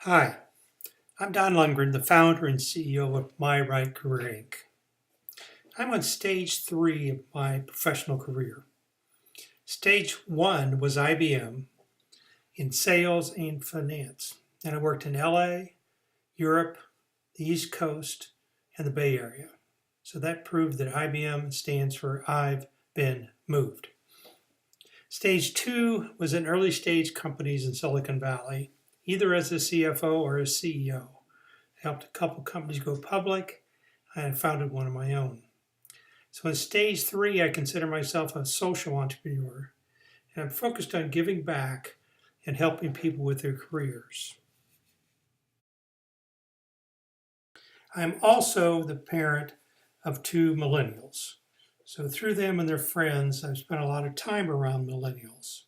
Hi, I'm Don Lundgren, the founder and CEO of My Right Career Inc. I'm on stage 3 of my professional career. Stage 1 was IBM in sales and finance, and I worked in LA, Europe, the East Coast, and the Bay Area. So that proved that IBM stands for I've Been Moved. Stage 2 was in early stage companies in Silicon Valley, either as a CFO or as CEO. I helped a couple companies go public, and I founded one of my own. So in stage 3, I consider myself a social entrepreneur, and I'm focused on giving back and helping people with their careers. I'm also the parent of 2 millennials. So through them and their friends, I've spent a lot of time around millennials.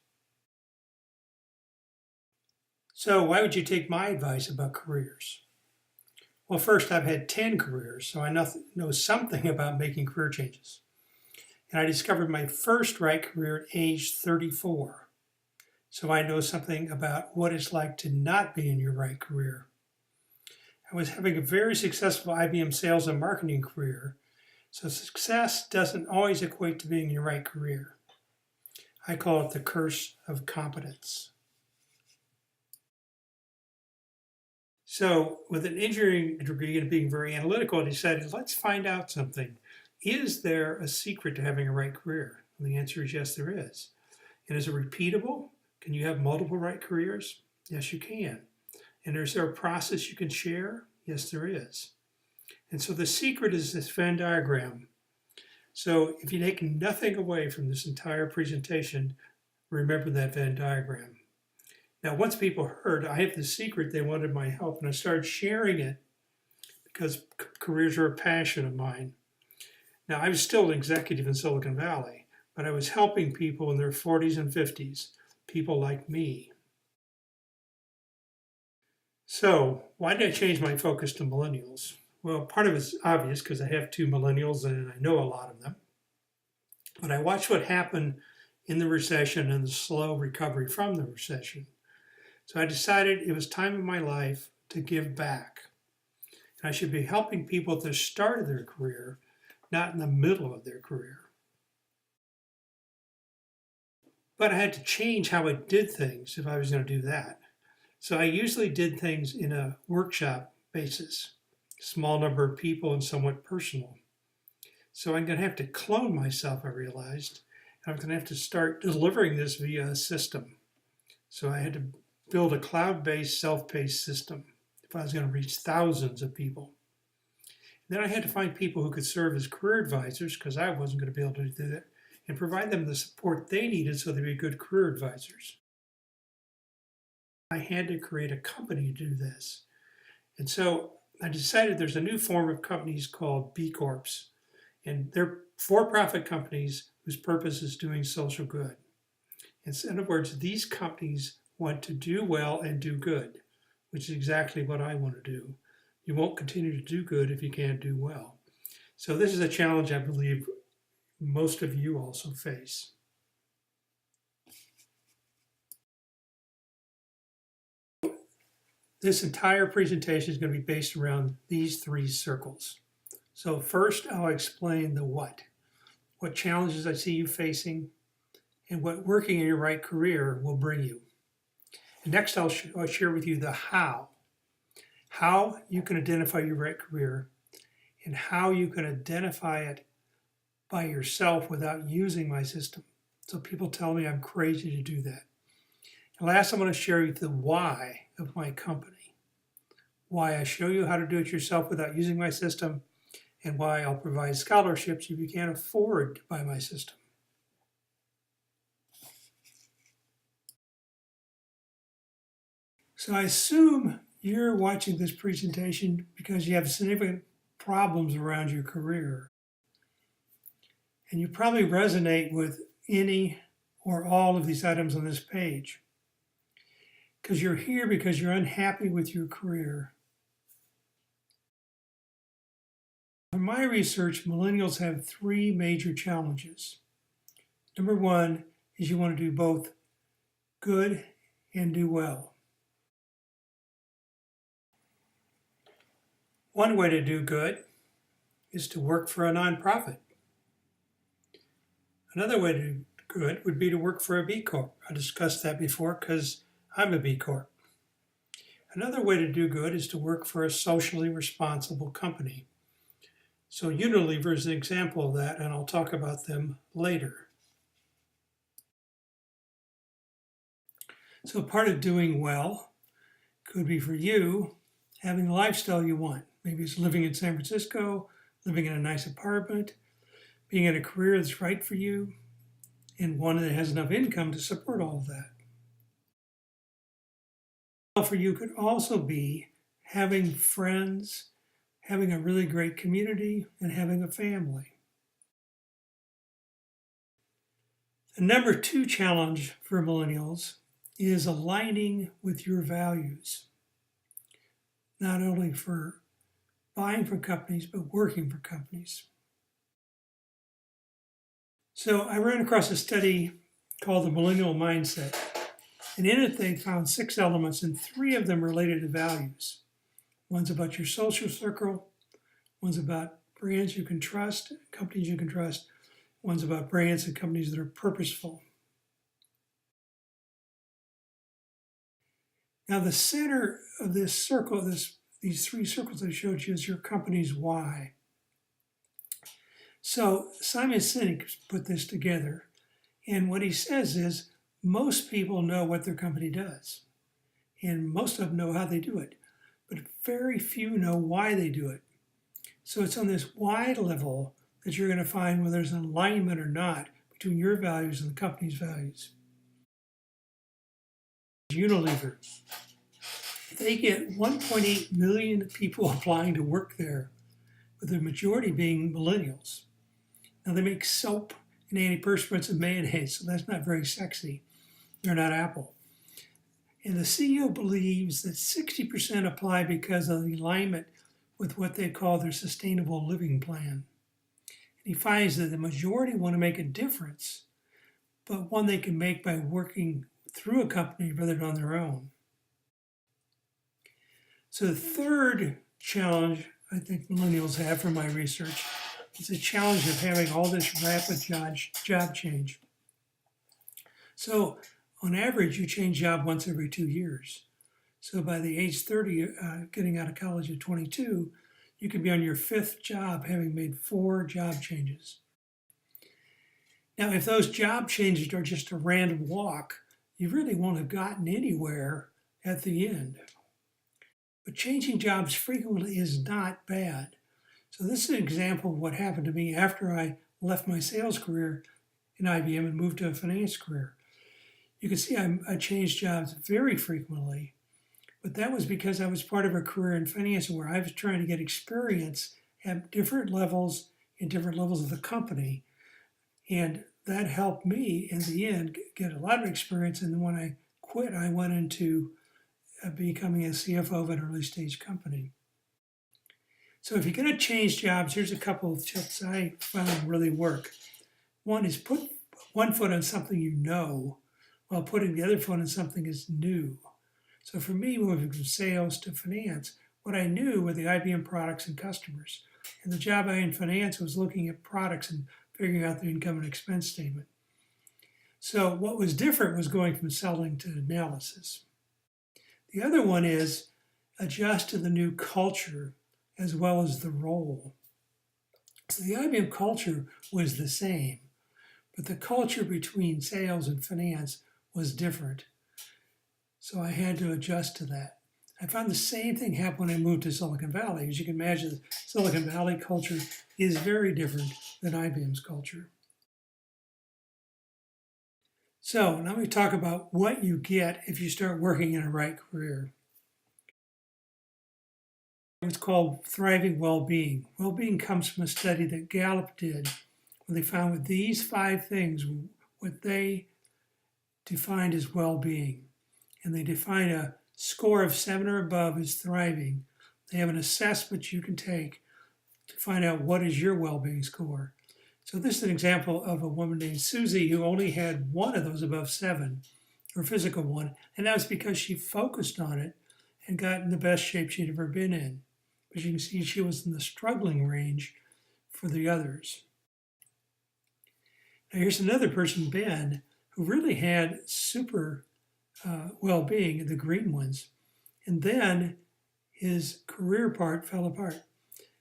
So why would you take my advice about careers? Well, first, I've had 10 careers, so I know something about making career changes. And I discovered my first right career at age 34. So I know something about what it's like to not be in your right career. I was having a very successful IBM sales and marketing career, so success doesn't always equate to being in your right career. I call it the curse of competence. So with an engineering degree and being very analytical, I decided, let's find out something. Is there a secret to having a right career? And the answer is yes, there is. And is it repeatable? Can you have multiple right careers? Yes, you can. And is there a process you can share? Yes, there is. And so the secret is this Venn diagram. So if you take nothing away from this entire presentation, remember that Venn diagram. Now, once people heard I have the secret, they wanted my help, and I started sharing it because careers are a passion of mine. Now, I was still an executive in Silicon Valley, but I was helping people in their 40s and 50s, people like me. So why did I change my focus to millennials? Well, part of it's obvious because I have 2 millennials and I know a lot of them. But I watched what happened in the recession and the slow recovery from the recession. So I decided it was time in my life to give back. And I should be helping people at the start of their career, not in the middle of their career. But I had to change how I did things if I was going to do that. So I usually did things in a workshop basis, small number of people and somewhat personal. So I'm going to have to clone myself, I realized. I'm going to have to start delivering this via a system. So I had to build a cloud-based, self-paced system if I was going to reach thousands of people. Then I had to find people who could serve as career advisors because I wasn't going to be able to do that, and provide them the support they needed so they'd be good career advisors. I had to create a company to do this. And so I decided there's a new form of companies called B Corps. And they're for-profit companies whose purpose is doing social good. In other words, these companies want to do well and do good, which is exactly what I want to do. You won't continue to do good if you can't do well. So this is a challenge I believe most of you also face. This entire presentation is going to be based around these 3 circles. So first, I'll explain the what challenges I see you facing, and what working in your right career will bring you. And next, I'll share with you the how you can identify your right career, and how you can identify it by yourself without using my system. So people tell me I'm crazy to do that. And last, I'm going to share with you the why of my company, why I show you how to do it yourself without using my system, and why I'll provide scholarships if you can't afford to buy my system. So I assume you're watching this presentation because you have significant problems around your career. And you probably resonate with any or all of these items on this page. Because you're here because you're unhappy with your career. In my research, millennials have 3 major challenges. Number 1 is you want to do both good and do well. One way to do good is to work for a nonprofit. Another way to do good would be to work for a B Corp. I discussed that before because I'm a B Corp. Another way to do good is to work for a socially responsible company. So Unilever is an example of that, and I'll talk about them later. So part of doing well could be for you having the lifestyle you want. Maybe it's living in San Francisco, living in a nice apartment, being in a career that's right for you, and one that has enough income to support all of that. For you could also be having friends, having a really great community, and having a family. The number 2 challenge for millennials is aligning with your values, not only for buying for companies, but working for companies. So I ran across a study called the Millennial Mindset, and in it they found 6 elements, and 3 of them related to values. One's about your social circle, one's about brands you can trust, companies you can trust, one's about brands and companies that are purposeful. Now the center of this circle, these 3 circles I showed you, is your company's why. So Simon Sinek put this together, and what he says is most people know what their company does, and most of them know how they do it, but very few know why they do it. So it's on this why level that you're going to find whether there's an alignment or not between your values and the company's values. Unilever, they get 1.8 million people applying to work there, with the majority being millennials. Now they make soap and antiperspirants and mayonnaise, so that's not very sexy. They're not Apple. And the CEO believes that 60% apply because of the alignment with what they call their sustainable living plan. And he finds that the majority want to make a difference, but one they can make by working through a company rather than on their own. So the third challenge I think millennials have from my research is the challenge of having all this rapid job change. So on average, you change job once every 2 years. So by the age 30, getting out of college at 22, you could be on your 5th job having made 4 job changes. Now, if those job changes are just a random walk, you really won't have gotten anywhere at the end. But changing jobs frequently is not bad. So this is an example of what happened to me after I left my sales career in IBM and moved to a finance career. You can see I changed jobs very frequently, but that was because I was part of a career in finance where I was trying to get experience at different levels in different levels of the company. And that helped me in the end get a lot of experience. And then when I quit, I went into becoming a CFO of an early stage company. So if you're going to change jobs, here's a couple of tips I found really work. One is put one foot on something you know while putting the other foot on something is new. So for me, moving from sales to finance, what I knew were the IBM products and customers. And the job I had in finance was looking at products and figuring out the income and expense statement. So what was different was going from selling to analysis. The other one is adjust to the new culture as well as the role. So the IBM culture was the same, but the culture between sales and finance was different. So I had to adjust to that. I found the same thing happen when I moved to Silicon Valley. As you can imagine, Silicon Valley culture is very different than IBM's culture. So now we talk about what you get if you start working in a right career. It's called thriving well-being. Well-being comes from a study that Gallup did, where they found with these 5 things what they defined as well-being. And they define a score of 7 or above as thriving. They have an assessment you can take to find out what is your well-being score. So this is an example of a woman named Susie who only had 1 of those above 7, her physical one, and that was because she focused on it and got in the best shape she'd ever been in. but you can see she was in the struggling range for the others. Now here's another person, Ben, who really had super well-being, the green ones. And then his career part fell apart.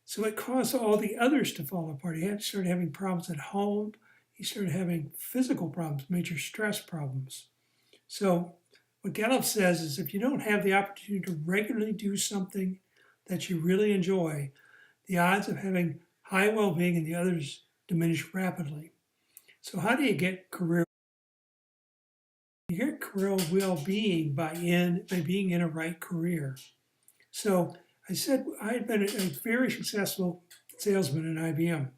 So it caused all the others to fall apart. He started having problems at home. He started having physical problems, major stress problems. So what Gallup says is if you don't have the opportunity to regularly do something that you really enjoy, the odds of having high well-being in the others diminish rapidly. So how do you get career? You get career well-being by being in a right career. So I said I had been a very successful salesman at IBM.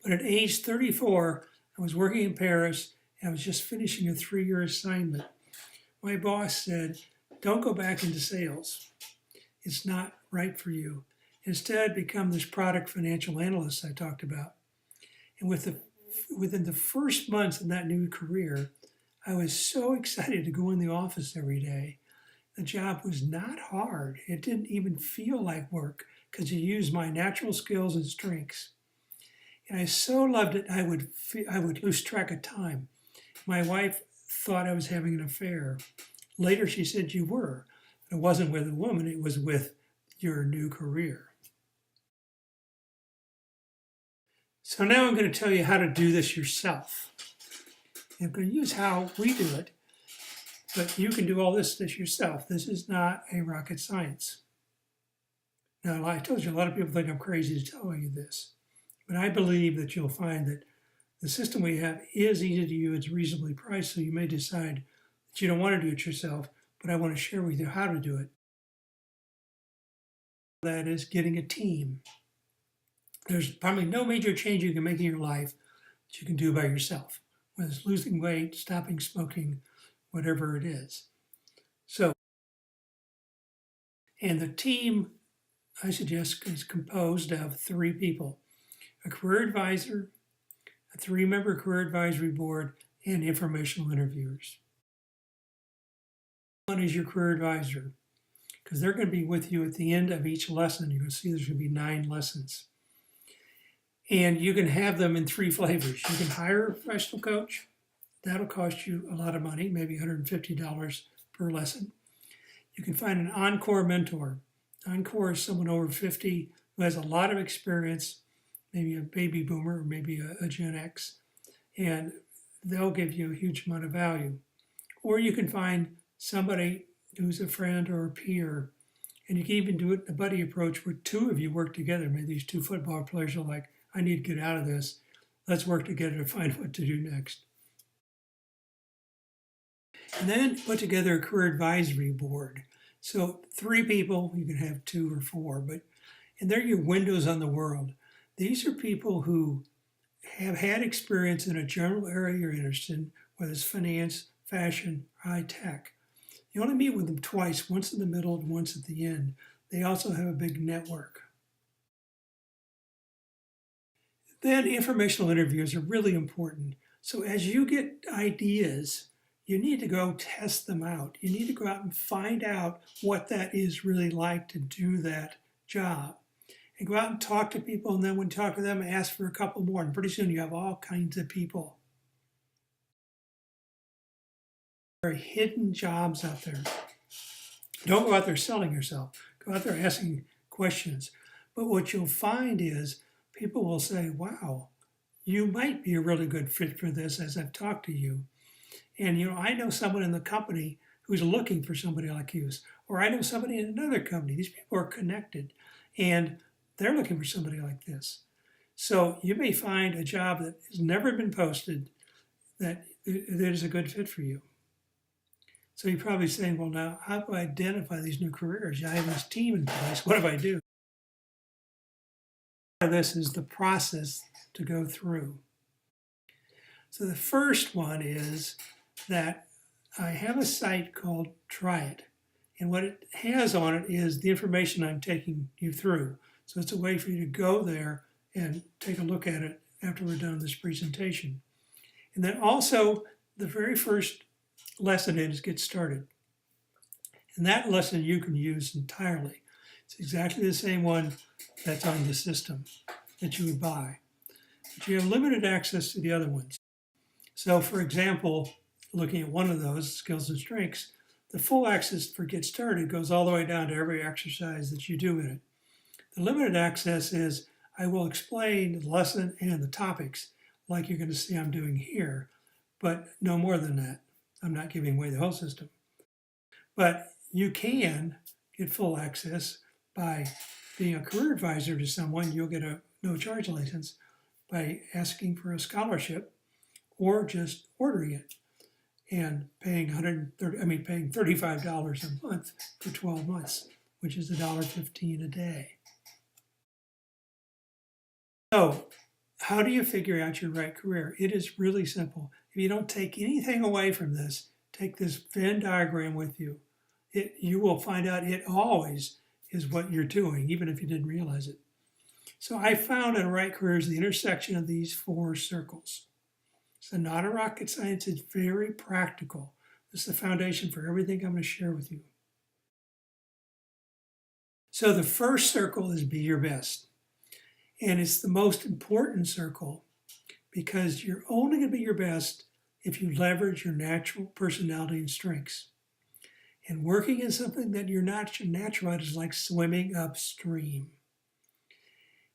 But at age 34, I was working in Paris and I was just finishing a 3-year assignment. My boss said, don't go back into sales. It's not right for you. Instead, become this product financial analyst I talked about. And within the first months in that new career, I was so excited to go in the office every day. The job was not hard. It didn't even feel like work because you used my natural skills and strengths. And I so loved it, I would lose track of time. My wife thought I was having an affair. Later, she said you were. It wasn't with a woman, it was with your new career. So now I'm going to tell you how to do this yourself. I'm going to use how we do it, but you can do all this yourself. This is not a rocket science. Now, I told you, a lot of people think I'm crazy to tell you this, but I believe that you'll find that the system we have is easy to use, it's reasonably priced, so you may decide that you don't want to do it yourself, but I want to share with you how to do it. That is getting a team. There's probably no major change you can make in your life that you can do by yourself, whether it's losing weight, stopping smoking, whatever it is. So, and the team, I suggest, is composed of 3 people: a career advisor, a 3-member career advisory board, and informational interviewers. One is your career advisor, because they're going to be with you at the end of each lesson. You're going to see there's going to be 9 lessons. And you can have them in 3 flavors. You can hire a professional coach. That'll cost you a lot of money, maybe $150 per lesson. You can find an encore mentor. Encore is someone over 50 who has a lot of experience, maybe a baby boomer or maybe a Gen X, and they'll give you a huge amount of value. Or you can find somebody who's a friend or a peer, and you can even do it in a buddy approach where 2 of you work together. Maybe these 2 football players are like, I need to get out of this. Let's work together to find what to do next. And then put together a career advisory board. So 3 people, you can have 2 or 4, and they're your windows on the world. These are people who have had experience in a general area you're interested in, whether it's finance, fashion, or high tech. You only meet with them twice, once in the middle and once at the end. They also have a big network. Then informational interviews are really important. So as you get ideas, you need to go test them out. You need to go out and find out what that is really like to do that job. And go out and talk to people, and then when you talk to them, ask for a couple more. And pretty soon you have all kinds of people. There are hidden jobs out there. Don't go out there selling yourself. Go out there asking questions. But what you'll find is people will say, wow, you might be a really good fit for this as I've talked to you. And I know someone in the company who's looking for somebody like you. Or I know somebody in another company. These people are connected and they're looking for somebody like this. So you may find a job that has never been posted that is a good fit for you. So you're probably saying, well, now, how do I identify these new careers? I have this team in place. What do I do? This is the process to go through. So the first one is that I have a site called Try It. And what it has on it is the information I'm taking you through. So it's a way for you to go there and take a look at it after we're done this presentation. And then also the very first lesson is Get Started. And that lesson you can use entirely. It's exactly the same one that's on the system that you would buy. But you have limited access to the other ones. So for example, looking at one of those, skills and strengths, the full access for Get Started goes all the way down to every exercise that you do in it. The limited access is I will explain the lesson and the topics like you're going to see I'm doing here, but no more than that. I'm not giving away the whole system. But you can get full access by being a career advisor to someone. You'll get a no charge license by asking for a scholarship or just ordering it and paying paying $35 a month for 12 months, which is $1.15 a day. So how do you figure out your right career? It is really simple. If you don't take anything away from this, take this Venn diagram with you. You will find out it always is what you're doing, even if you didn't realize it. So I found a right career is the intersection of these four circles. So not a rocket science, it's very practical. This is the foundation for everything I'm going to share with you. So the first circle is be your best. And it's the most important circle because you're only going to be your best if you leverage your natural personality and strengths. And working in something that you're not natural at is like swimming upstream.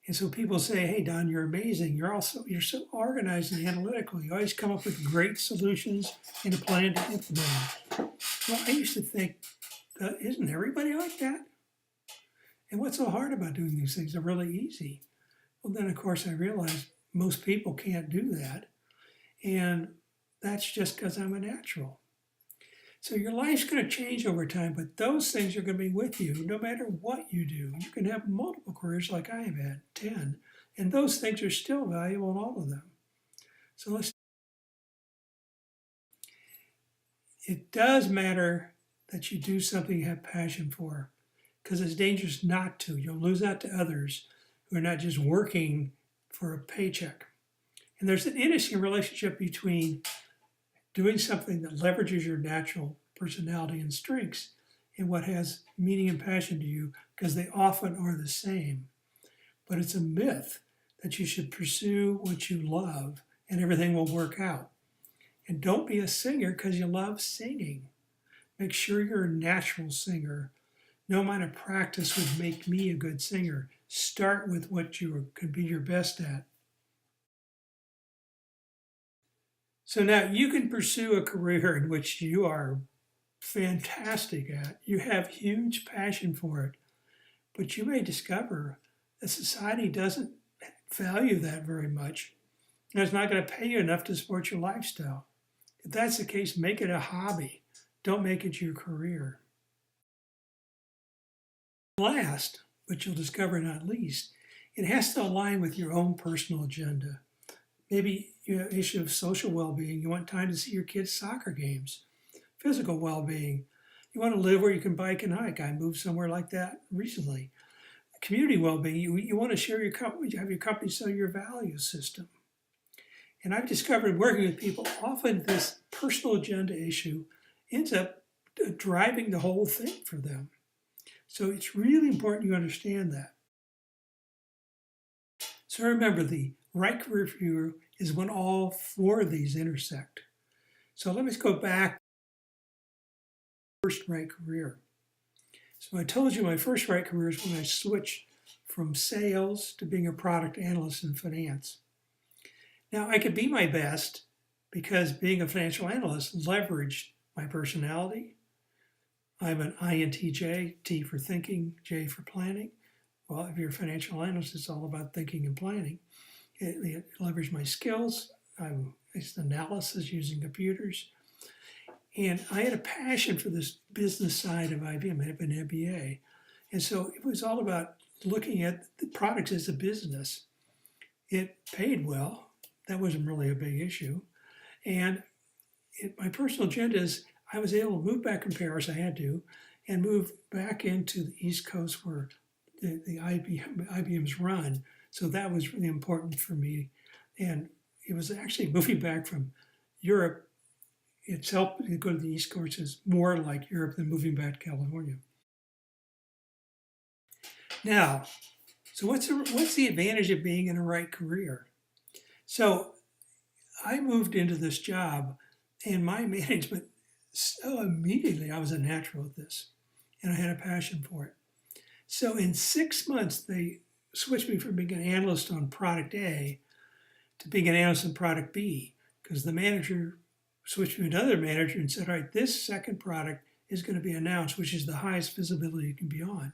And so people say, hey, Don, you're amazing. You're so organized and analytical. You always come up with great solutions and a plan to implement them. Well, I used to think, isn't everybody like that? And what's so hard about doing these things? They're really easy. Well, then, of course, I realized most people can't do that. And that's just because I'm a natural. So your life's going to change over time, but those things are going to be with you no matter what you do. You can have multiple careers like I have had, 10, and those things are still valuable in all of them. So it does matter that you do something you have passion for, because it's dangerous not to. You'll lose out to others who are not just working for a paycheck. And there's an interesting relationship between doing something that leverages your natural personality and strengths and what has meaning and passion to you, because they often are the same. But it's a myth that you should pursue what you love and everything will work out. And don't be a singer because you love singing. Make sure you're a natural singer. No amount of practice would make me a good singer. Start with what you could be your best at. So now you can pursue a career in which you are fantastic at. You have huge passion for it, but you may discover that society doesn't value that very much. And it's not going to pay you enough to support your lifestyle. If that's the case, make it a hobby. Don't make it your career. Last, but you'll discover not least, it has to align with your own personal agenda. Maybe you have an issue of social well-being. You want time to see your kids' soccer games. Physical well-being. You want to live where you can bike and hike. I moved somewhere like that recently. Community well-being. You want to share your company, have your company sell your value system. And I've discovered working with people, often this personal agenda issue ends up driving the whole thing for them. So it's really important you understand that. So remember, the right career for you is when all four of these intersect. So let me go back to the first right career. So I told you my first right career is when I switched from sales to being a product analyst in finance. Now I could be my best because being a financial analyst leveraged my personality. I'm an INTJ, T for thinking, J for planning. Well, if you're a financial analyst, it's all about thinking and planning. It leveraged my skills. It's analysis using computers. And I had a passion for this business side of IBM. I have an MBA. And so it was all about looking at the products as a business. It paid well. That wasn't really a big issue. And my personal agenda is I was able to move back from Paris, I had to, and move back into the East Coast where the IBM's run. So that was really important for me. And it was actually moving back from Europe itself to go to the East Coast is more like Europe than moving back to California. Now, so what's the advantage of being in the right career? So I moved into this job and my management, so immediately I was a natural at this and I had a passion for it. So in 6 months, they switched me from being an analyst on product A to being an analyst on product B because the manager switched me to another manager and said, all right, this second product is going to be announced, which is the highest visibility you can be on.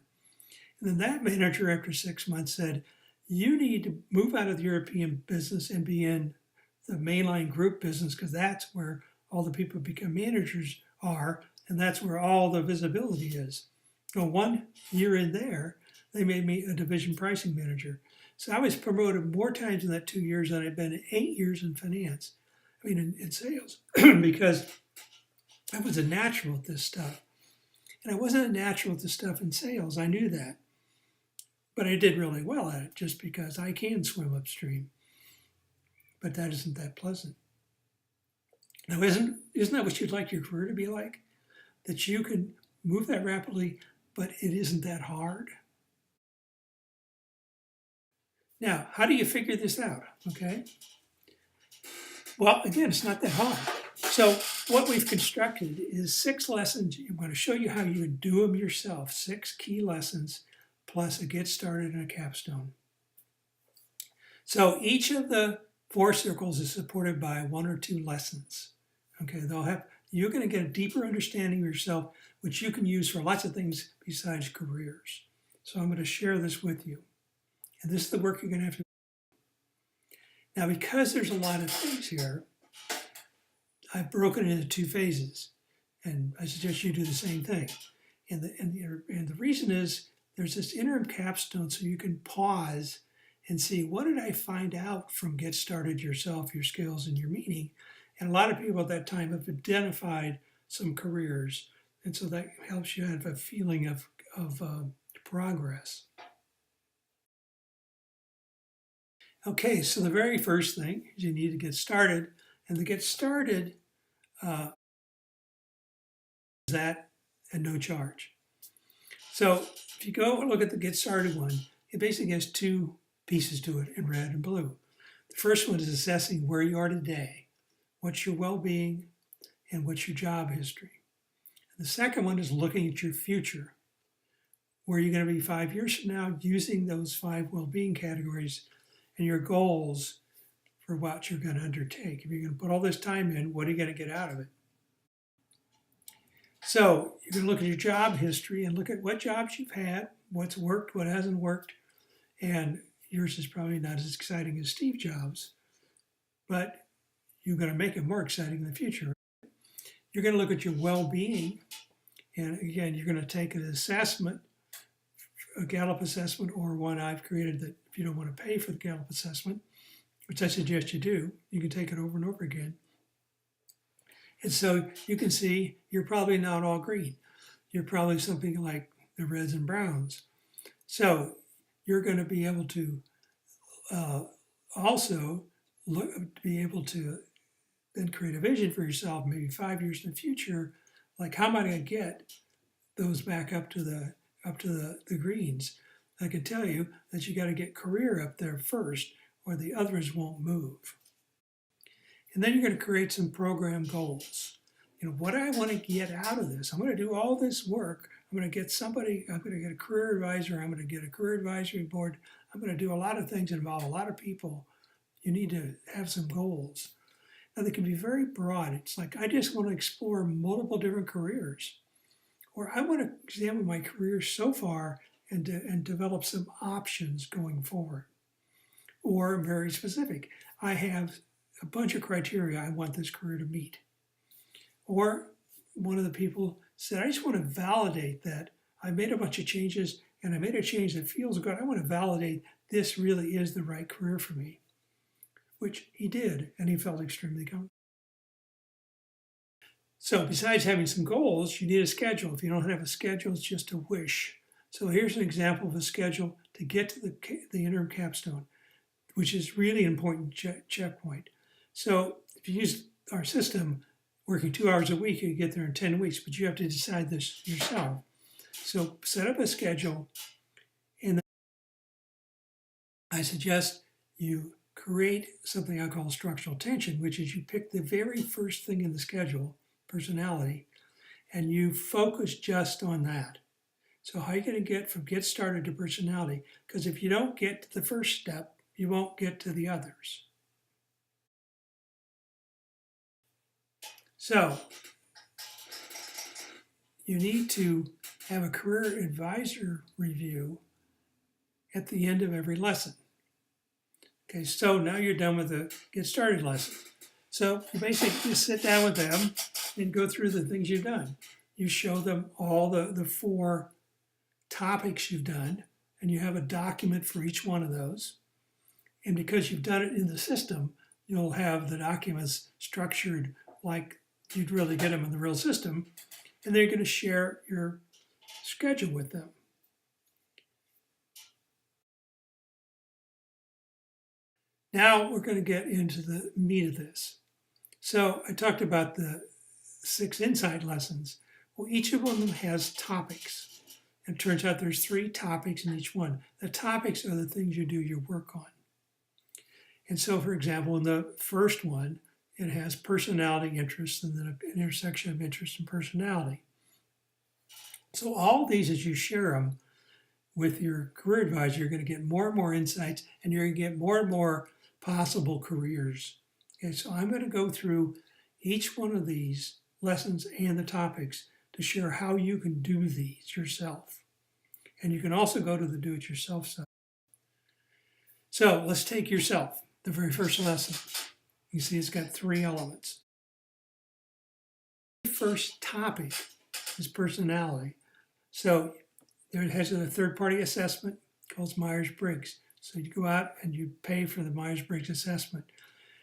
And then that manager, after 6 months, said, you need to move out of the European business and be in the mainline group business because that's where all the people who become managers are, and that's where all the visibility is. So 1 year in there, they made me a division pricing manager. So I was promoted more times in that 2 years than I'd been in 8 years in finance, in sales, because I was a natural at this stuff. And I wasn't a natural at this stuff in sales. I knew that. But I did really well at it just because I can swim upstream. But that isn't that pleasant. Now, isn't that what you'd like your career to be like? That you can move that rapidly, but it isn't that hard? Now, how do you figure this out? Okay. Well, again, it's not that hard. So what we've constructed is 6 lessons. I'm going to show you how you would do them yourself. 6 key lessons plus a get started and a capstone. So each of the 4 circles is supported by 1 or 2 lessons. Okay, you're going to get a deeper understanding of yourself, which you can use for lots of things besides careers. So I'm going to share this with you. And this is the work you're going to have to do. Now, because there's a lot of things here, I've broken it into 2 phases. And I suggest you do the same thing. And the reason is there's this interim capstone so you can pause and see, what did I find out from Get Started Yourself, your skills, and your meaning? And a lot of people at that time have identified some careers. And so that helps you have a feeling of progress. Okay, so the very first thing is you need to get started. And to get started is that at no charge. So if you go look at the Get Started one, it basically has 2 pieces to it in red and blue. The first one is assessing where you are today, what's your well-being, and what's your job history. And the second one is looking at your future. Where are you going to be 5 years from now, using those 5 well-being categories and your goals for what you're going to undertake. If you're going to put all this time in, what are you going to get out of it? So you're going to look at your job history and look at what jobs you've had, what's worked, what hasn't worked. And yours is probably not as exciting as Steve Jobs, but you're going to make it more exciting in the future. You're going to look at your well-being. And again, you're going to take an assessment, a Gallup assessment, or one I've created that if you don't want to pay for the Gallup assessment, which I suggest you do, you can take it over and over again. And so you can see you're probably not all green. You're probably something like the reds and browns. So you're going to be able to also be able to then create a vision for yourself, maybe 5 years in the future, like how am I going to get those back up to the greens? I can tell you that you got to get career up there first, or the others won't move. And then you're going to create some program goals. What do I want to get out of this? I'm going to do all this work. I'm going to get a career advisor. I'm going to get a career advisory board. I'm going to do a lot of things that involve a lot of people. You need to have some goals. Now, they can be very broad. It's like, I just want to explore multiple different careers. Or I want to examine my career so far and develop some options going forward. Or very specific. I have a bunch of criteria I want this career to meet. Or one of the people said, I just want to validate that I made a bunch of changes and I made a change that feels good. I want to validate this really is the right career for me, which he did, and he felt extremely confident. So besides having some goals, you need a schedule. If you don't have a schedule, it's just a wish. So here's an example of a schedule to get to the interim capstone, which is really an important checkpoint. So if you use our system, working 2 hours a week, you get there in 10 weeks, but you have to decide this yourself. So set up a schedule, and I suggest you create something I call structural tension, which is you pick the very first thing in the schedule, personality, and you focus just on that. So how are you going to get from get started to personality? Because if you don't get to the first step, you won't get to the others. So you need to have a career advisor review at the end of every lesson. Okay, so now you're done with the get started lesson. So you basically just sit down with them and go through the things you've done. You show them all the 4 topics you've done, and you have a document for each one of those. And because you've done it in the system, you'll have the documents structured like you'd really get them in the real system, and they're going to share your schedule with them. Now we're going to get into the meat of this. So I talked about the 6 insight lessons. Well, each of them has topics. It turns out there's 3 topics in each one. The topics are the things you do your work on. And so, for example, in the first one, it has personality interests and then an intersection of interest and personality. So all these, as you share them with your career advisor, you're going to get more and more insights, and you're going to get more and more possible careers. Okay, so I'm going to go through each one of these lessons and the topics to share how you can do these yourself. And you can also go to the do-it-yourself side. So let's take yourself, the very first lesson. You see it's got 3 elements. The first topic is personality. So there it has a third-party assessment called Myers-Briggs. So you go out and you pay for the Myers-Briggs assessment.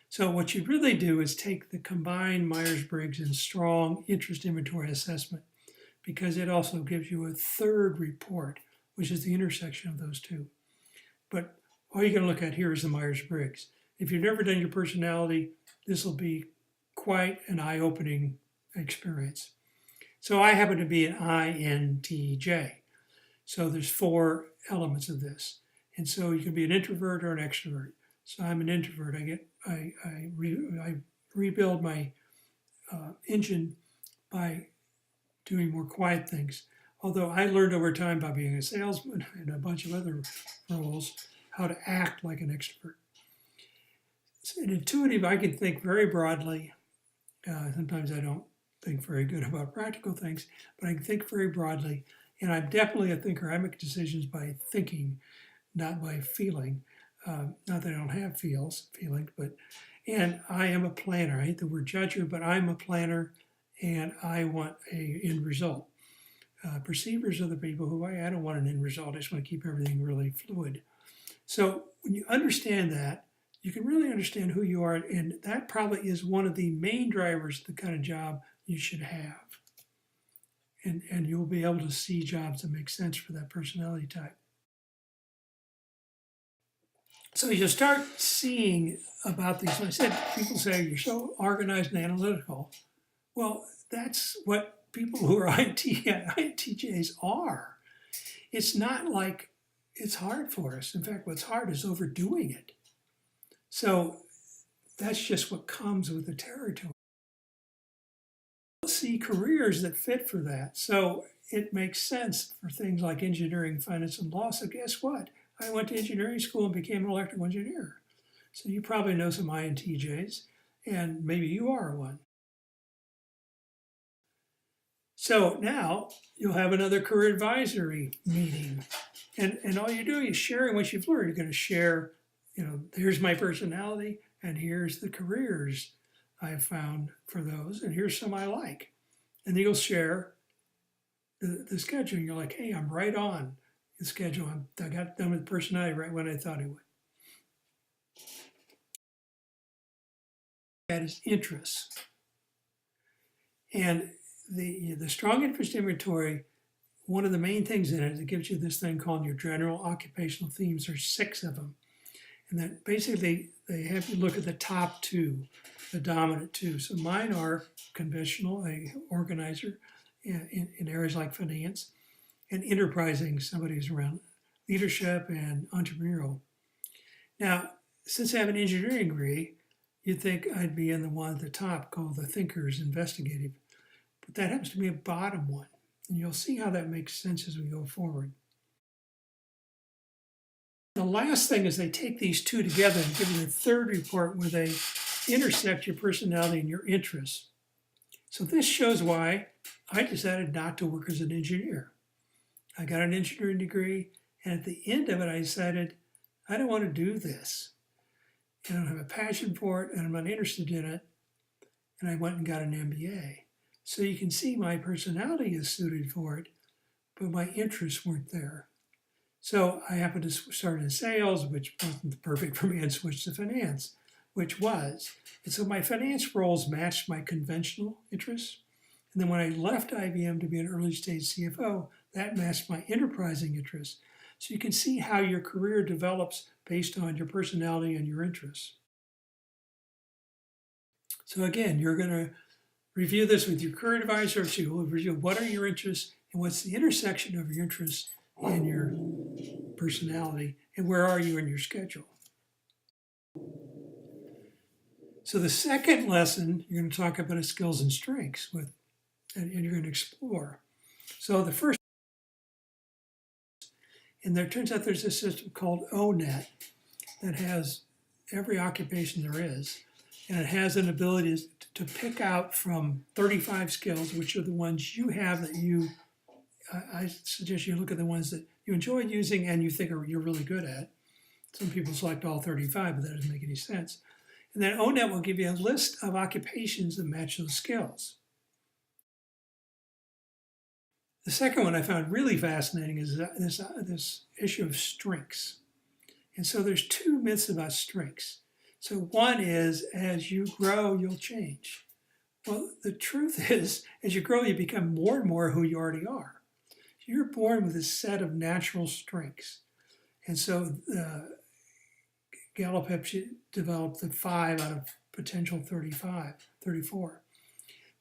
So what you really do is take the combined Myers-Briggs and strong interest inventory assessment, because it also gives you a third report, which is the intersection of those 2. But all you're going to look at here is the Myers-Briggs. If you've never done your personality, this will be quite an eye-opening experience. So I happen to be an INTJ. So there's 4 elements of this. And so you can be an introvert or an extrovert. So I'm an introvert. I rebuild my engine by doing more quiet things. Although I learned over time by being a salesman and a bunch of other roles how to act like an extrovert. So an intuitive, I can think very broadly. Sometimes I don't think very good about practical things, but I can think very broadly. And I'm definitely a thinker. I make decisions by thinking, not by feeling. Not that I don't have feelings, and I am a planner. I hate the word judger, but I'm a planner, and I want an end result. Perceivers are the people who I don't want an end result. I just want to keep everything really fluid. So when you understand that, you can really understand who you are, and that probably is one of the main drivers of the kind of job you should have. And you'll be able to see jobs that make sense for that personality type. So you start seeing about these. I said, people say you're so organized and analytical. Well, that's what people who are INTJs are. It's not like it's hard for us. In fact, what's hard is overdoing it. So that's just what comes with the territory. We'll see careers that fit for that. So it makes sense for things like engineering, finance, and law. So guess what? I went to engineering school and became an electrical engineer. So you probably know some INTJs, and maybe you are one. So now you'll have another career advisory meeting. And all you're doing is sharing what you've learned. You're going to share, here's my personality, and here's the careers I've found for those, and here's some I like. And you'll share the schedule. And you're like, hey, I'm right on the schedule. I got done with personality right when I thought I would. That is interests. And the strong interest inventory, one of the main things in it is it gives you this thing called your general occupational themes. There's 6 of them. And then basically they have you look at the top 2, the dominant 2. So mine are conventional, a organizer in areas like finance, and enterprising, somebody who's around leadership and entrepreneurial. Now, since I have an engineering degree, you'd think I'd be in the one at the top called the Thinkers Investigative, but that happens to be a bottom one. And you'll see how that makes sense as we go forward. The last thing is they take these two together and give you a third report where they intersect your personality and your interests. So this shows why I decided not to work as an engineer. I got an engineering degree, and at the end of it, I decided I don't want to do this. I don't have a passion for it, and I'm not interested in it. And I went and got an MBA. So you can see my personality is suited for it, but my interests weren't there. So I happened to start in sales, which wasn't perfect for me, and switched to finance, which was. And so my finance roles matched my conventional interests. And then when I left IBM to be an early stage CFO, that matched my enterprising interests. So you can see how your career develops based on your personality and your interests. So again, you're going to review this with your career advisor. So you'll review what are your interests and what's the intersection of your interests and your personality, and where are you in your schedule. So the second lesson, you're going to talk about skills and strengths and you're going to explore. So the first, and there turns out there's a system called ONET that has every occupation there is, and it has an ability to pick out from 35 skills, which are the ones you have that I suggest you look at the ones that you enjoy using and you think you're really good at. Some people select all 35, but that doesn't make any sense. And then ONET will give you a list of occupations that match those skills. The second one I found really fascinating is this issue of strengths. And so there's two myths about strengths. So one is, as you grow, you'll change. Well, the truth is, as you grow, you become more and more who you already are. You're born with a set of natural strengths. And so Gallup helps you develop the 5 out of potential 34.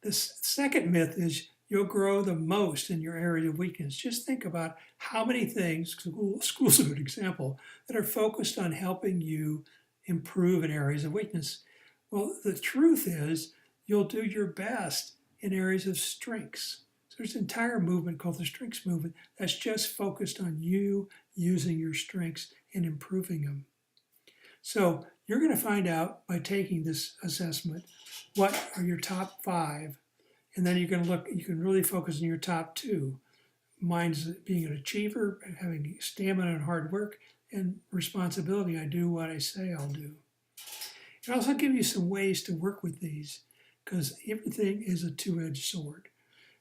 The second myth is you'll grow the most in your area of weakness. Just think about how many things, school's a good example, that are focused on helping you improve in areas of weakness. Well, the truth is you'll do your best in areas of strengths. So there's an entire movement called the strengths movement that's just focused on you using your strengths and improving them. So you're going to find out by taking this assessment what are your top 5, and then you can really focus on your top 2. Mine's being an achiever, having stamina and hard work, and responsibility. I do what I say I'll do. It also gives you some ways to work with these, because everything is a two-edged sword.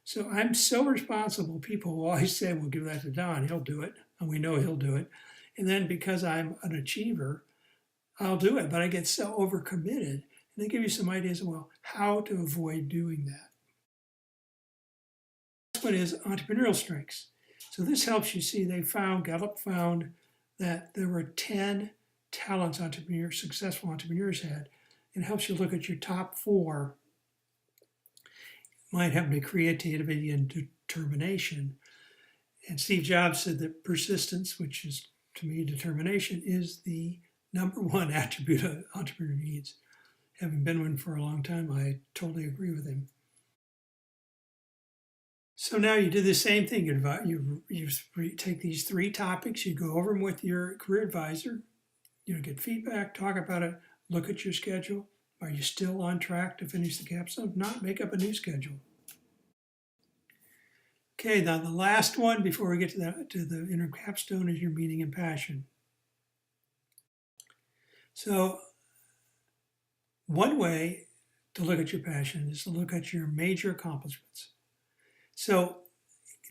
So I'm so responsible. People will always say, we'll give that to Don, he'll do it, and we know he'll do it. And then because I'm an achiever, I'll do it, but I get so overcommitted. And they give you some ideas of, well, how to avoid doing that. Next one is entrepreneurial strengths. So this helps you see Gallup found that there were 10 talents successful entrepreneurs had. It helps you look at your top 4. Might have to be creativity and determination. And Steve Jobs said that persistence, which is to me determination, is the number 1 attribute an entrepreneur needs. Having been one for a long time, I totally agree with him. So now you do the same thing. You take these 3 topics, you go over them with your career advisor, get feedback, talk about it, look at your schedule. Are you still on track to finish the capstone? If not, make up a new schedule. Okay, now the last one before we get to the inner capstone is your meaning and passion. So one way to look at your passion is to look at your major accomplishments. So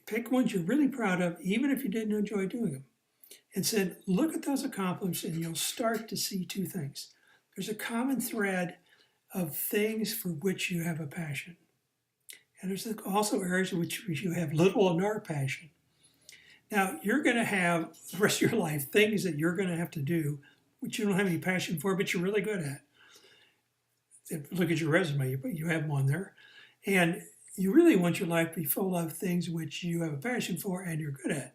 pick ones you're really proud of, even if you didn't enjoy doing them. And said, look at those accomplishments and you'll start to see 2 things. There's a common thread of things for which you have a passion. And there's also areas in which you have little or no passion. Now, you're going to have the rest of your life things that you're going to have to do which you don't have any passion for, but you're really good at. Look at your resume, you have one there. And you really want your life to be full of things which you have a passion for and you're good at.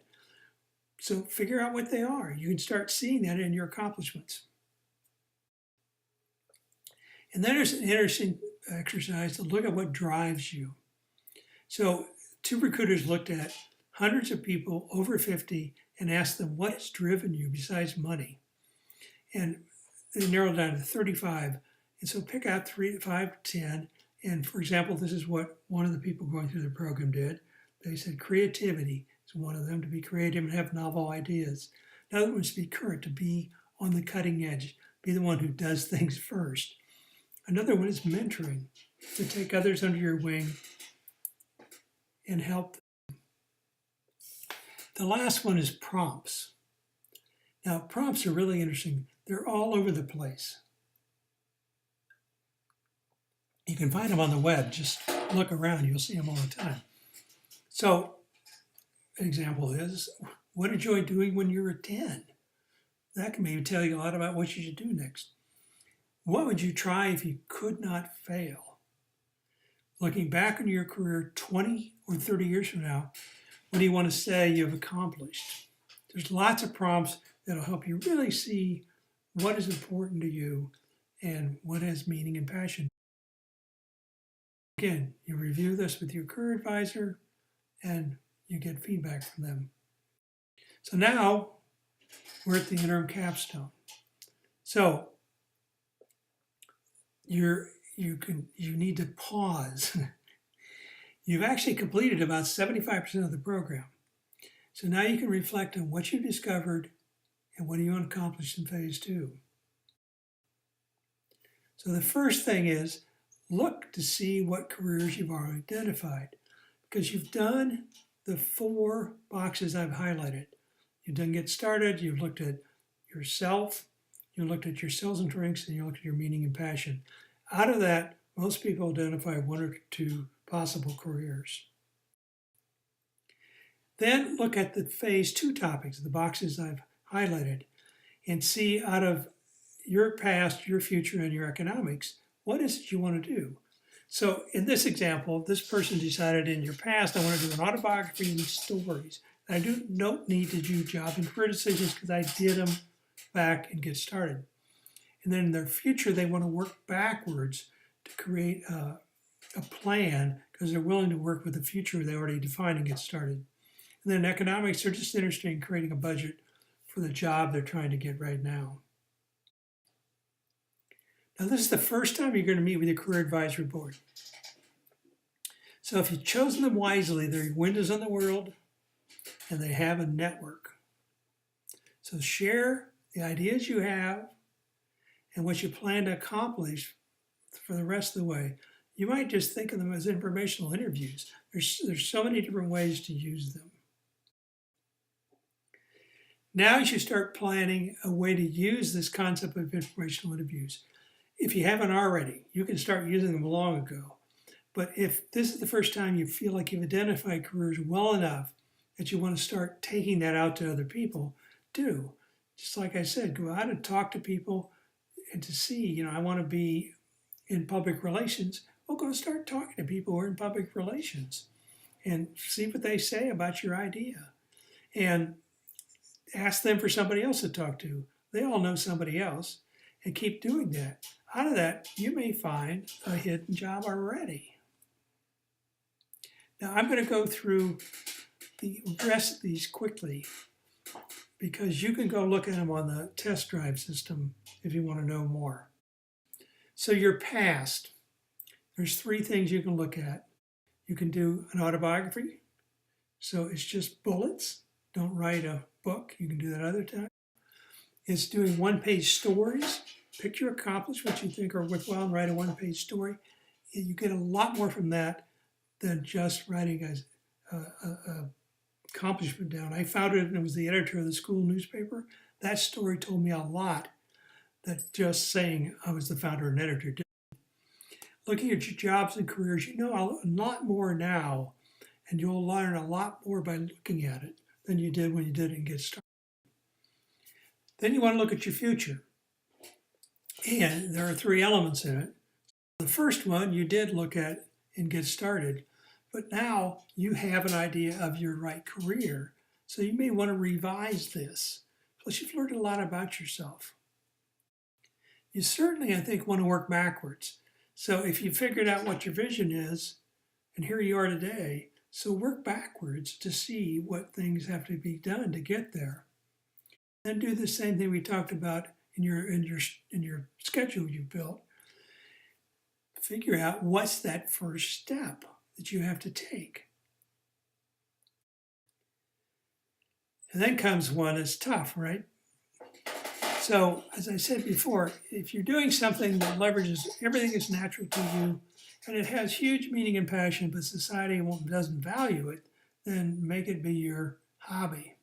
So figure out what they are. You can start seeing that in your accomplishments. And then there's an interesting exercise to look at what drives you. So 2 recruiters looked at hundreds of people over 50 and asked them, what has driven you besides money? And they narrowed down to 35. And so pick out 3, 5, 10. And for example, this is what one of the people going through the program did. They said creativity is one of them, to be creative and have novel ideas. Another one is to be current, to be on the cutting edge, be the one who does things first. Another one is mentoring, to take others under your wing and help them. The last one is prompts. Now, prompts are really interesting. They're all over the place. You can find them on the web. Just look around, you'll see them all the time. So, an example is, what did you enjoy doing when you were 10? That can maybe tell you a lot about what you should do next. What would you try if you could not fail? Looking back on your career 20 or 30 years from now, what do you want to say you've accomplished? There's lots of prompts that'll help you really see what is important to you and what has meaning and passion. Again, you review this with your career advisor and you get feedback from them. So now we're at the interim capstone. So you need to pause. You've actually completed about 75% of the program. So now you can reflect on what you discovered and what do you want to accomplish in phase 2. So the first thing is look to see what careers you've already identified, because you've done the 4 boxes I've highlighted. You've done get started, you've looked at yourself, you looked at your sales and drinks, and you looked at your meaning and passion. Out of that, most people identify 1 or 2 possible careers. Then look at the phase 2 topics, the boxes I've highlighted, and see out of your past, your future, and your economics, what is it you want to do? So in this example, this person decided in your past, I want to do an autobiography and stories. I don't need to do job and career decisions because I did them back and get started. And then in their future, they want to work backwards to create a plan because they're willing to work with the future they already defined and get started. And then economics, they're just interested in creating a budget for the job they're trying to get right now. Now, this is the first time you're going to meet with your career advisory board. So if you've chosen them wisely, they're windows on the world and they have a network. So share the ideas you have and what you plan to accomplish for the rest of the way. You might just think of them as informational interviews. There's so many different ways to use them. Now you should start planning a way to use this concept of informational interviews. If you haven't already, you can start using them long ago. But if this is the first time you feel like you've identified careers well enough that you want to start taking that out to other people, do. Just like I said, go out and talk to people and to see, I want to be in public relations. Well, go start talking to people who are in public relations and see what they say about your idea. And ask them for somebody else to talk to. They all know somebody else, and keep doing that. Out of that, you may find a hidden job already. Now, I'm going to go through the rest of these quickly because you can go look at them on the test drive system if you want to know more. So your past, there's 3 things you can look at. You can do an autobiography. So it's just bullets. Don't write a book. You can do that other time. It's doing 1-page stories. Pick your accomplishments you think are worthwhile and write a 1-page story. You get a lot more from that than just writing a accomplishment down. I found it and it was the editor of the school newspaper. That story told me a lot that just saying I was the founder and editor did. Looking at your jobs and careers, you know a lot more now, and you'll learn a lot more by looking at it than you did when you didn't get started. Then you want to look at your future. And there are 3 elements in it. The first one you did look at and get started, but now you have an idea of your right career. So you may want to revise this. Plus you've learned a lot about yourself. you certainly, I think, want to work backwards. So if you figured out what your vision is, and here you are today, so work backwards to see what things have to be done to get there. Then do the same thing we talked about in your schedule you built. Figure out what's that first step that you have to take. And then comes one that's tough, right? So, as I said before, if you're doing something that leverages everything that's natural to you and it has huge meaning and passion, but society doesn't value it, then make it be your hobby.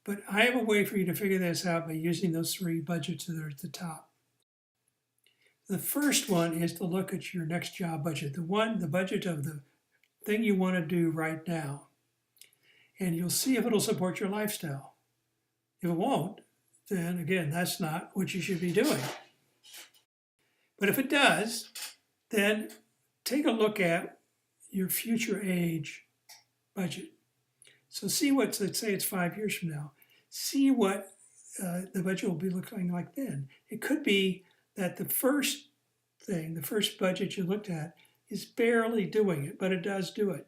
But I have a way for you to figure this out by using those three budgets that are at the top. The first one is to look at your next job budget, the budget of the thing you want to do right now. And you'll see if it'll support your lifestyle. If it won't, then again, that's not what you should be doing. But if it does, then take a look at your future age budget. So see let's say it's 5 years from now. See what the budget will be looking like then. It could be that the first budget you looked at is barely doing it, but it does do it.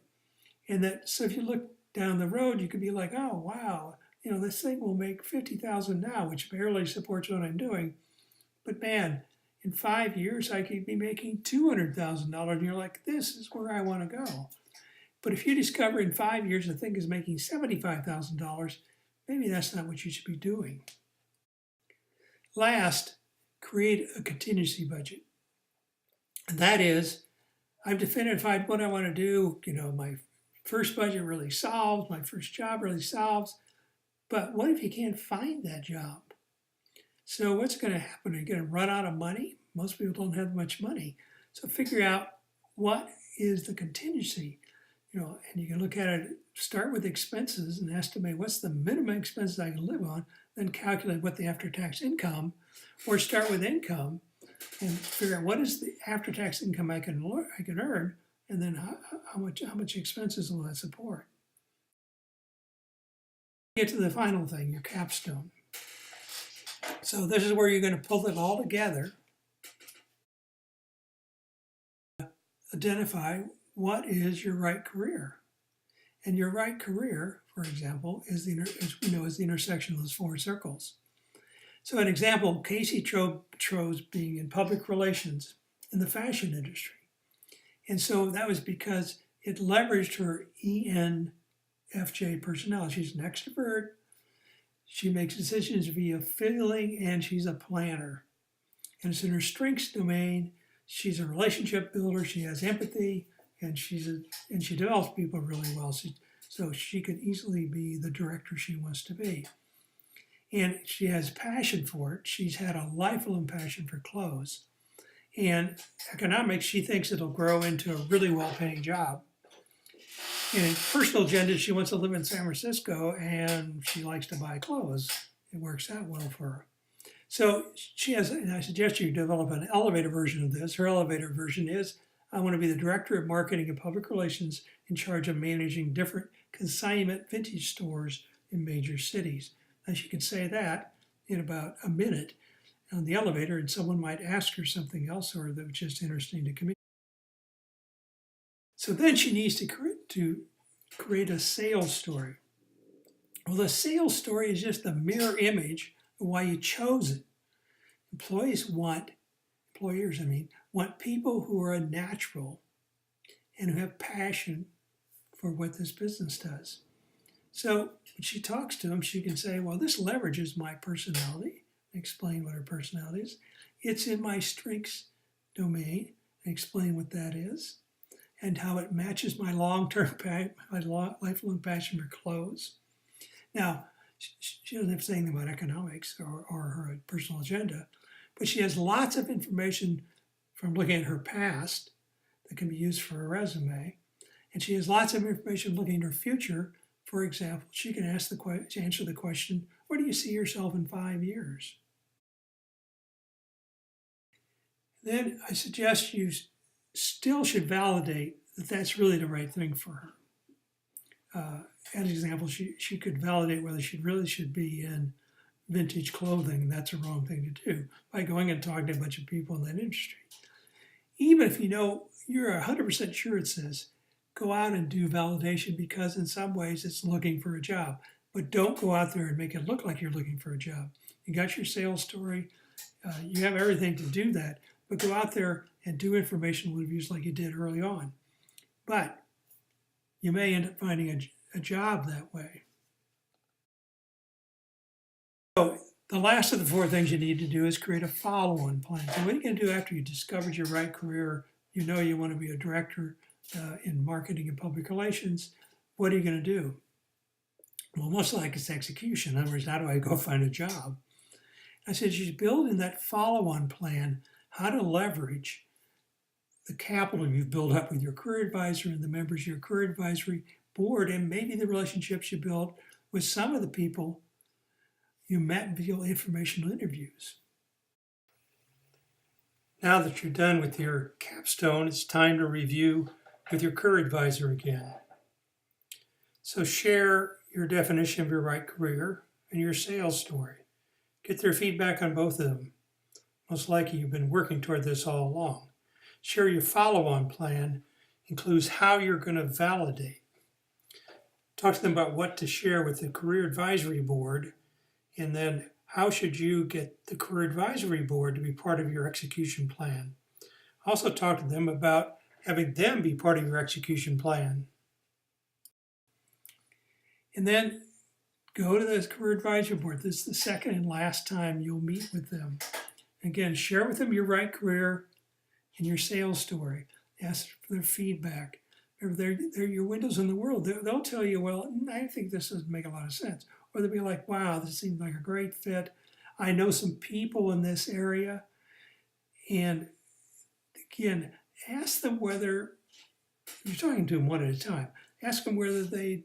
And so if you look down the road, you could be like, oh, wow, this thing will make $50,000 now, which barely supports what I'm doing. But man, in 5 years, I could be making $200,000. And you're like, this is where I want to go. But if you discover in 5 years the thing is making $75,000, maybe that's not what you should be doing. Last, create a contingency budget. And that is, I've identified what I want to do. My first budget really solves, my first job really solves. But what if you can't find that job? So what's going to happen? Are you going to run out of money? Most people don't have much money. So figure out what is the contingency. And you can look at it, start with expenses and estimate what's the minimum expenses I can live on, then calculate what the after-tax income, or start with income and figure out what is the after-tax income I can earn, and then how much expenses will that support. Get to the final thing, your capstone. So this is where you're going to pull it all together. Identify what is your right career. And your right career, for example, is the intersection of those four circles. So an example, Casey chose being in public relations in the fashion industry. And so that was because it leveraged her ENFJ personality. She's an extrovert. She makes decisions via feeling, and she's a planner. And it's in her strengths domain. She's a relationship builder. She has empathy, and she develops people really well. So she could easily be the director she wants to be. And she has passion for it. She's had a lifelong passion for clothes. And economics, she thinks it'll grow into a really well-paying job. And personal agenda, she wants to live in San Francisco and she likes to buy clothes. It works out well for her. So and I suggest you develop an elevator version of this. Her elevator version is, I want to be the director of marketing and public relations in charge of managing different consignment vintage stores in major cities. Now she can say that in about a minute on the elevator, and someone might ask her something else or that was just interesting to communicate. So then she needs to create a sales story. Well, the sales story is just a mirror image of why you chose it. Employers want people who are a natural and who have passion for what this business does. So when she talks to them, she can say, well, this leverages my personality, explain what her personality is. It's in my strengths domain, and explain what that is, and how it matches my lifelong passion for clothes. Now, she doesn't have to say anything about economics or her personal agenda, but she has lots of information from looking at her past that can be used for a resume. And she has lots of information looking at her future. For example, she can answer the question, where do you see yourself in 5 years? Then I suggest you still should validate that that's really the right thing for her. As an example, she could validate whether she really should be in vintage clothing. That's a wrong thing to do by going and talking to a bunch of people in that industry. Even if you know you're 100% sure it says, go out and do validation because in some ways it's looking for a job. But don't go out there and make it look like you're looking for a job. You got your sales story, you have everything to do that, but go out there and do informational interviews like you did early on. But you may end up finding a job that way. So the last of the 4 things you need to do is create a follow-on plan. So what are you going to do after you discovered your right career? You know you want to be a director in marketing and public relations. What are you going to do? Well, most likely it's execution. In other words, how do I go find a job? I said you should build in that follow-on plan how to leverage the capital you've built up with your career advisor and the members of your career advisory board, and maybe the relationships you built with some of the people you met via informational interviews. Now that you're done with your capstone, it's time to review with your career advisor again. So share your definition of your right career and your sales story. Get their feedback on both of them. Most likely you've been working toward this all along. Share your follow-on plan includes how you're going to validate. Talk to them about what to share with the career advisory board, and then how should you get the career advisory board to be part of your execution plan. Also talk to them about having them be part of your execution plan. And then go to the career advisory board. This is the second and last time you'll meet with them. Again, share with them your right career and your sales story. Ask for their feedback. They're your windows in the world. They'll tell you, well, I think this doesn't make a lot of sense. Or they'll be like, wow, this seems like a great fit. I know some people in this area. And again, ask them whether, you're talking to them one at a time, ask them whether they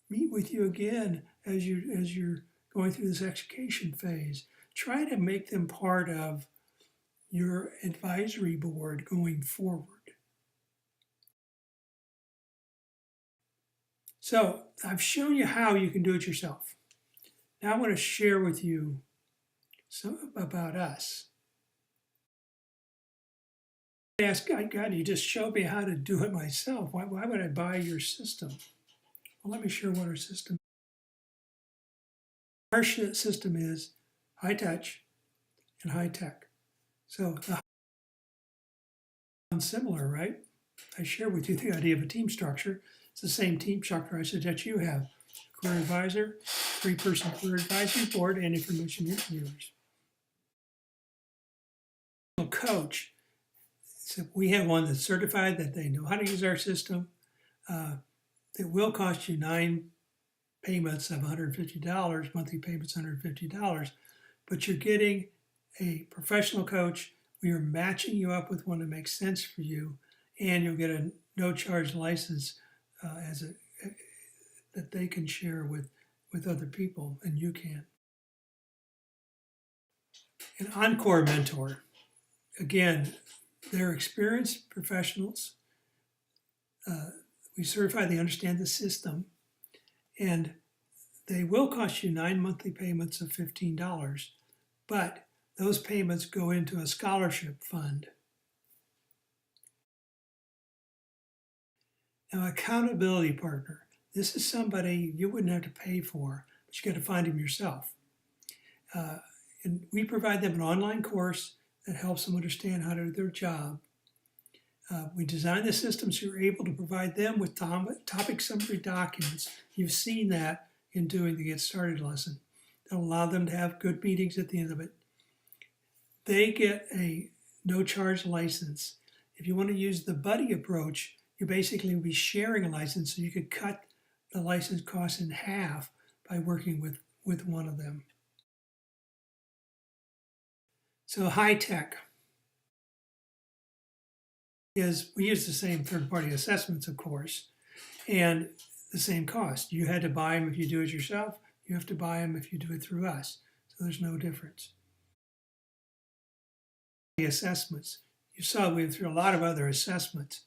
meet with you again as you're going through this execution phase. Try to make them part of your advisory board going forward. So I've shown you how you can do it yourself. Now I want to share with you some about us. I asked God, you just showed me how to do it myself. Why would I buy your system? Well, let me share what our system is. Our system is high touch and high tech. So sounds similar, right? I share with you the idea of a team structure. It's the same team structure I suggest you have. Career advisor, 3-person career advisory board, and information interviewers. Coach. So we have one that's certified that they know how to use our system. It will cost you 9 payments of $150, monthly payments $150, but you're getting a professional coach. We are matching you up with one that makes sense for you, and you'll get a no-charge license that they can share with other people, and you can. An Encore mentor. Again, they're experienced professionals. We certify they understand the system, and they will cost you 9 monthly payments of $15, but those payments go into a scholarship fund. Now, accountability partner. This is somebody you wouldn't have to pay for, but you got to find them yourself. And we provide them an online course that helps them understand how to do their job. We design the system so you're able to provide them with topic summary documents. You've seen that in doing the Get Started lesson. That'll allow them to have good meetings at the end of it. They get a no-charge license. If you want to use the buddy approach, you basically will be sharing a license, so you could cut the license cost in half by working with one of them. So high tech is, we use the same third-party assessments, of course, and the same cost. You had to buy them if you do it yourself. You have to buy them if you do it through us. So there's no difference. The assessments. You saw we went through a lot of other assessments.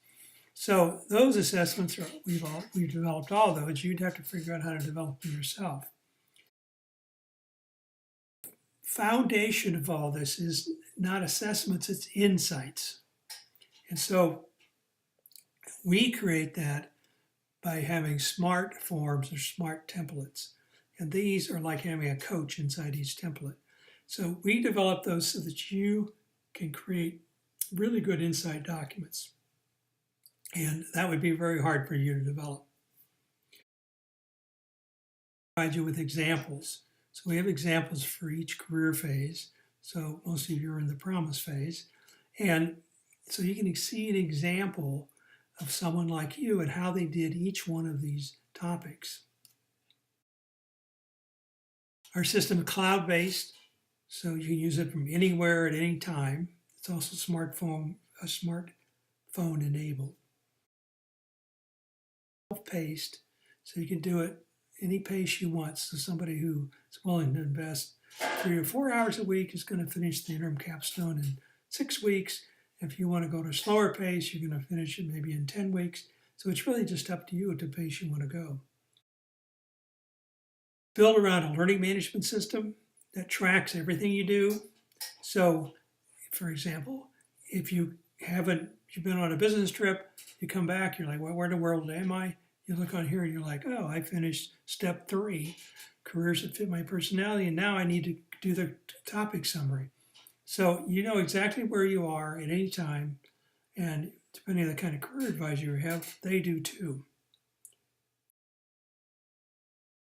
So those assessments, we've developed all those. You'd have to figure out how to develop them yourself. foundation of all this is not assessments, it's insights. And so we create that by having smart forms or smart templates. And these are like having a coach inside each template. So we develop those so that you can create really good insight documents. And that would be very hard for you to develop. Provide you with examples. So we have examples for each career phase. So most of you are in the promise phase. And so you can see an example of someone like you and how they did each one of these topics. Our system is cloud-based, so you can use it from anywhere at any time. It's also smartphone enabled. Self-paced, so you can do it any pace you want. So somebody who is willing to invest 3 or 4 hours a week is going to finish the interim capstone in 6 weeks. If you want to go to a slower pace, you're going to finish it maybe in 10 weeks. So it's really just up to you at the pace you want to go. Built around a learning management system that tracks everything you do. So, for example, if you've been on a business trip, you come back, you're like, well, where in the world am I? You look on here and you're like, oh, I finished step 3, careers that fit my personality, and now I need to do the topic summary. So you know exactly where you are at any time, and depending on the kind of career advisor you have, they do too.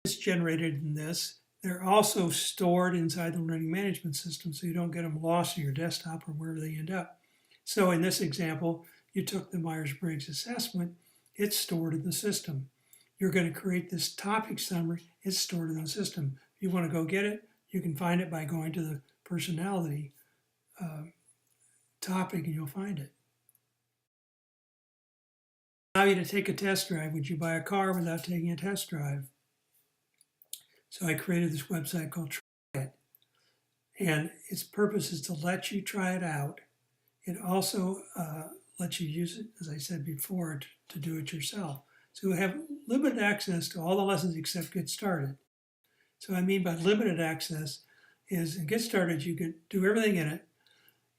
It's generated in this. They're also stored inside the learning management system, so you don't get them lost on your desktop or wherever they end up. So in this example, you took the Myers-Briggs assessment, it's stored in the system. You're going to create this topic summary, it's stored in the system. If you want to go get it, you can find it by going to the personality topic and you'll find it. Allow you to take a test drive. Would you buy a car without taking a test drive? So I created this website called Try It. And its purpose is to let you try it out. It also lets you use it, as I said before, to do it yourself. So you have limited access to all the lessons except Get Started. So I mean by limited access is in Get Started, you can do everything in it.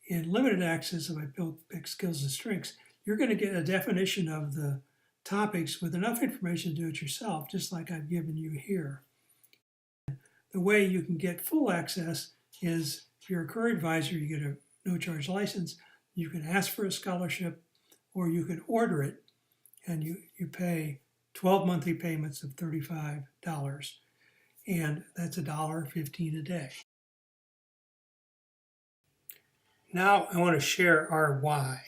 In limited access, if I pick skills and strengths, you're going to get a definition of the topics with enough information to do it yourself, just like I've given you here. The way you can get full access is if you're a career advisor, you get a no-charge license. You can ask for a scholarship, or you can order it, and you pay 12 monthly payments of $35, and that's $1.15 a day. Now I want to share our why.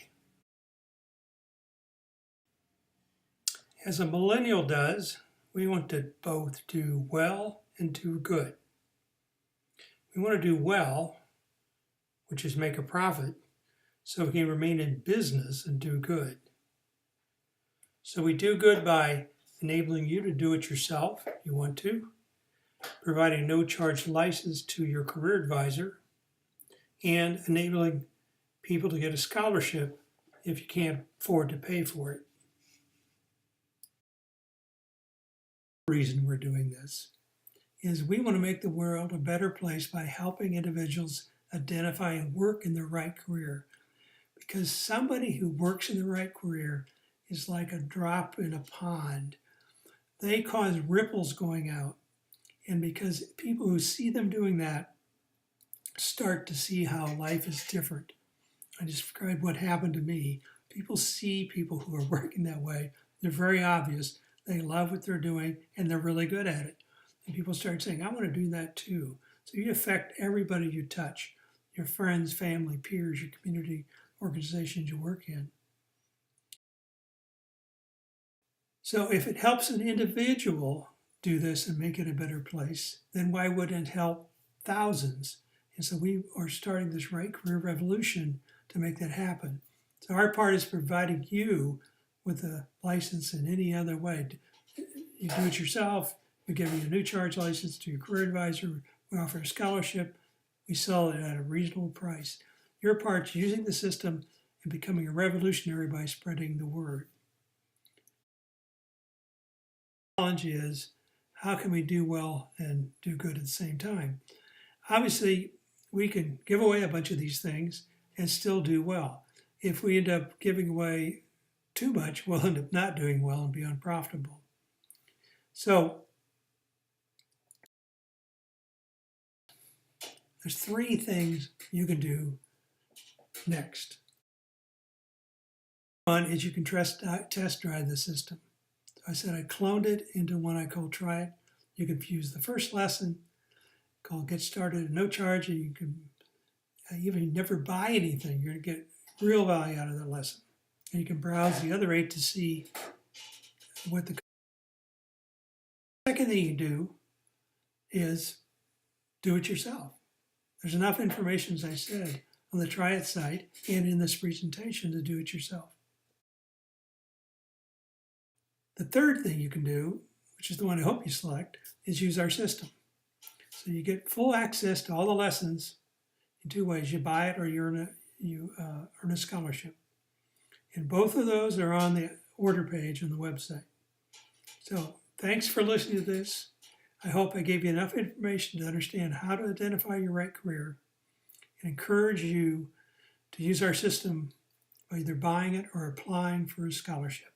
As a millennial does, we want to both do well and do good. We want to do well, which is make a profit, so we can remain in business and do good. So we do good by enabling you to do it yourself if you want to, providing no-charge license to your career advisor, and enabling people to get a scholarship if you can't afford to pay for it. The reason we're doing this is we want to make the world a better place by helping individuals identify and work in the right career. Because somebody who works in the right career is like a drop in a pond. They cause ripples going out. And because people who see them doing that start to see how life is different. I described what happened to me. People see people who are working that way. They're very obvious. They love what they're doing and they're really good at it. And people start saying, I want to do that too. So you affect everybody you touch, your friends, family, peers, your community, organizations you work in. So if it helps an individual do this and make it a better place, then why wouldn't it help thousands? And so we are starting this right career revolution to make that happen. So our part is providing you with a license in any other way. You do it yourself. We give you a new charge license to your career advisor. We offer a scholarship. We sell it at a reasonable price. Your part's using the system and becoming a revolutionary by spreading the word. The challenge is, how can we do well and do good at the same time? Obviously, we can give away a bunch of these things and still do well. If we end up giving away too much, we'll end up not doing well and be unprofitable. So there's 3 things you can do next. One is you can test drive the system. I said I cloned it into one I call Try It. You can use the first lesson called Get Started at no charge, and you can even never buy anything. You're going to get real value out of that lesson. And you can browse the other 8 to see what the second thing you do is do it yourself. There's enough information, as I said, on the Try It site and in this presentation to do it yourself. The third thing you can do, which is the one I hope you select, is use our system. So you get full access to all the lessons in 2 ways. You buy it or you earn a scholarship. And both of those are on the order page on the website. So thanks for listening to this. I hope I gave you enough information to understand how to identify your right career and encourage you to use our system by either buying it or applying for a scholarship.